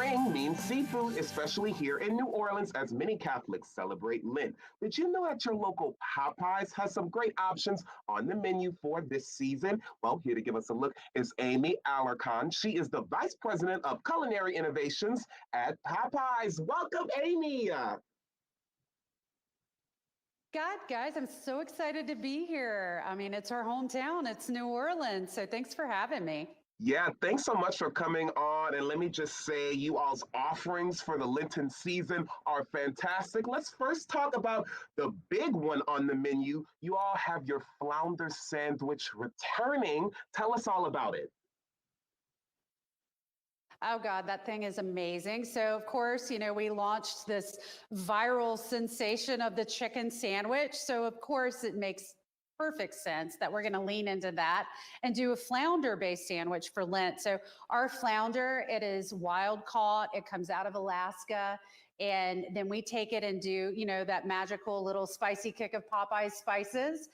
Spring means seafood, especially here in New Orleans, as many Catholics celebrate Lent. Did you know that your local Popeyes has some great options on the menu for this season? Well, here to give us a look is Amy Alarcon. She is the Vice President of Culinary Innovations at Popeyes. Welcome, Amy. God, guys, I'm so excited to be here. I mean, it's our hometown, it's New Orleans. So thanks for having me. Yeah, thanks so much for coming on. And let me just say, you all's offerings for the Lenten season are fantastic. Let's first talk about the big one on the menu. You all have your Flounder Sandwich returning. Tell us all about it. Oh God, that thing is amazing. So of course, we launched this viral sensation of the chicken sandwich. So of course it makes perfect sense that we're going to lean into that and do a flounder-based sandwich for Lent. So our flounder, it is wild caught. It comes out of Alaska. And then we take it and do, that magical little spicy kick of Popeyes spices.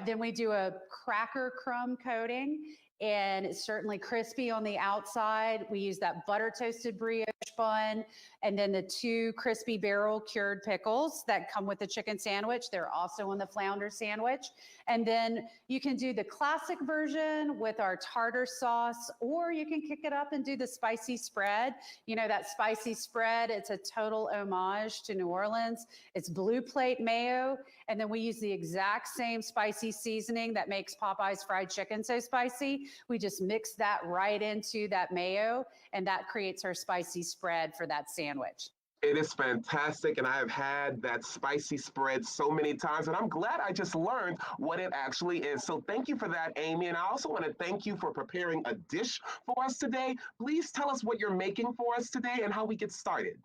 Then we do a cracker crumb coating, and it's certainly crispy on the outside. We use that butter toasted brioche bun, and then the 2 crispy barrel cured pickles that come with the chicken sandwich. They're also on the flounder sandwich. And then you can do the classic version with our tartar sauce, or you can kick it up and do the spicy spread. That spicy spread, it's a total homage to New Orleans. It's blue plate mayo, and then we use the exact same spicy seasoning that makes Popeye's fried chicken so spicy. We just mix that right into that mayo, and that creates our spicy spread for that sandwich. It is fantastic, and I have had that spicy spread so many times, and I'm glad I just learned what it actually is. So thank you for that, Amy, and I also want to thank you for preparing a dish for us today. Please tell us what you're making for us today and how we get started.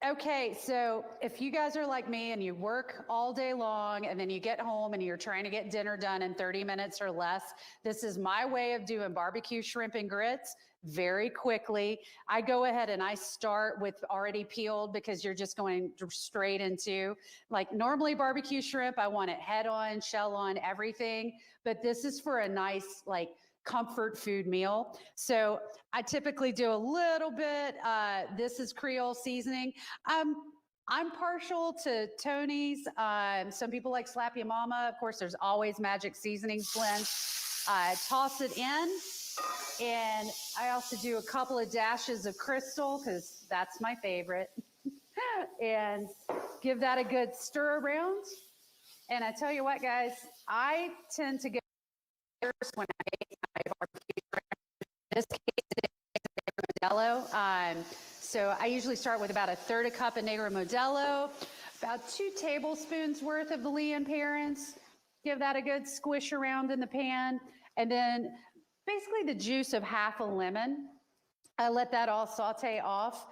Okay, so if you guys are like me and you work all day long and then you get home and you're trying to get dinner done in 30 minutes or less, this is my way of doing barbecue shrimp and grits very quickly. I go ahead and I start with already peeled, because you're just going straight into, like, normally barbecue shrimp, I want it head on, shell on, everything. But this is for a nice, comfort food meal. So I typically do a little bit. This is Creole seasoning. I'm partial to Tony's. Some people like Slap Ya Mama. Of course, there's always Magic Seasonings blend. Toss it in. And I also do a couple of dashes of Crystal, because that's my favorite. And give that a good stir around. And I tell you what, guys, I tend to go first when I make my barbecue shrimp. In this case, it's Negro Modelo. So I usually start with about 1/3 cup of Negro Modelo, about 2 tablespoons worth of the Leon Parents. Give that a good squish around in the pan. And then basically the juice of half a lemon. I let that all saute off.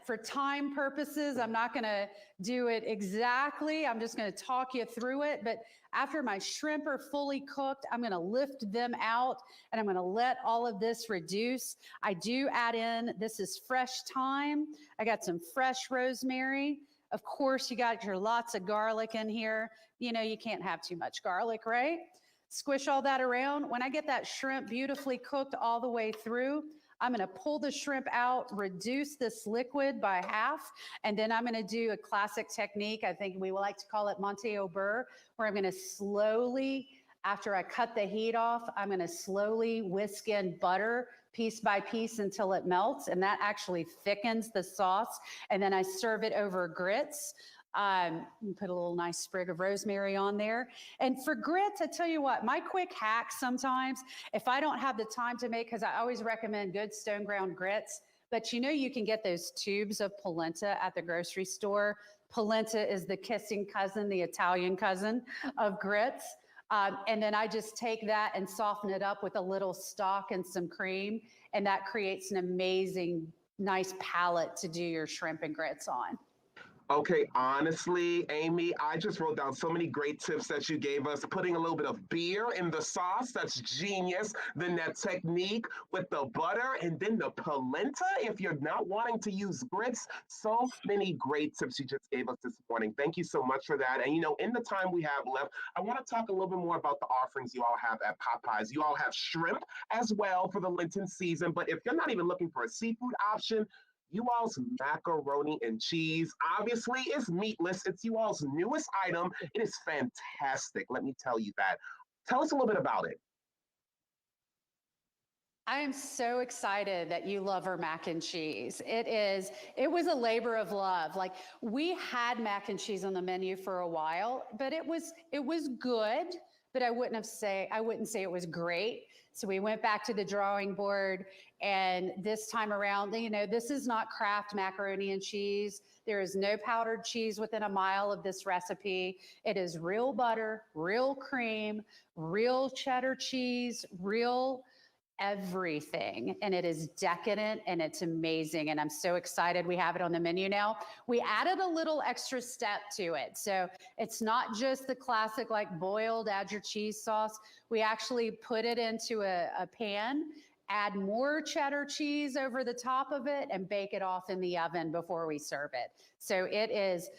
For time purposes, I'm not going to do it exactly. I'm just going to talk you through it. But after my shrimp are fully cooked, I'm going to lift them out and I'm going to let all of this reduce. I do add in, this is fresh thyme. I got some fresh rosemary. Of course, you got your lots of garlic in here. You can't have too much garlic, right? Squish all that around. When I get that shrimp beautifully cooked all the way through, I'm going to pull the shrimp out, reduce this liquid by half, and then I'm going to do a classic technique. I think we would like to call it Monte au beurre, where I'm going to slowly, after I cut the heat off, I'm going to slowly whisk in butter piece by piece until it melts, and that actually thickens the sauce. And then I serve it over grits. Put a little nice sprig of rosemary on there. And for grits, I tell you what, my quick hack sometimes, if I don't have the time to make, because I always recommend good stone ground grits, but you can get those tubes of polenta at the grocery store. Polenta is the kissing cousin, the Italian cousin of grits. And then I just take that and soften it up with a little stock and some cream, and that creates an amazing, nice palette to do your shrimp and grits on. Okay, honestly, Amy, I just wrote down so many great tips that you gave us. Putting a little bit of beer in the sauce, that's genius. Then that technique with the butter and then the polenta if you're not wanting to use grits. So many great tips you just gave us this morning. Thank you so much for that. And in the time we have left, I want to talk a little bit more about the offerings you all have at Popeyes. You all have shrimp as well for the Lenten season, but if you're not even looking for a seafood option, you all's macaroni and cheese obviously is meatless. It's you all's newest item. It is fantastic. Let me tell you that. Tell us a little bit about it. I am so excited that you love our mac and cheese. It was a labor of love. Like we had mac and cheese on the menu for a while, but it was good, but I wouldn't say it was great. So we went back to the drawing board, and this time around, this is not Kraft macaroni and cheese. There is no powdered cheese within a mile of this recipe. It is real butter, real cream, real cheddar cheese, real everything, and it is decadent and it's amazing, and I'm so excited we have it on the menu now. We added a little extra step to it, so it's not just the classic like boiled add your cheese sauce. We actually put it into a pan, add more cheddar cheese over the top of it, and bake it off in the oven before we serve it. So it is,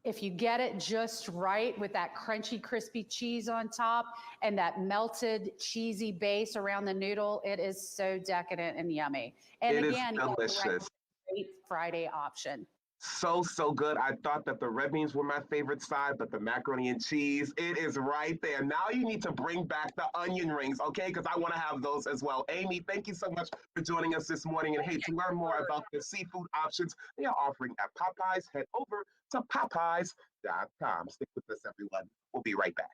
if you get it just right with that crunchy, crispy cheese on top and that melted cheesy base around the noodle, it is so decadent and yummy. And It is again, delicious. great Friday option. So, so good. I thought that the red beans were my favorite side, but the macaroni and cheese, it is right there. Now you need to bring back the onion rings, okay? Because I want to have those as well. Amy, thank you so much for joining us this morning. And hey, to learn more about the seafood options they are offering at Popeyes, head over to Popeyes.com. Stick with us, everyone. We'll be right back.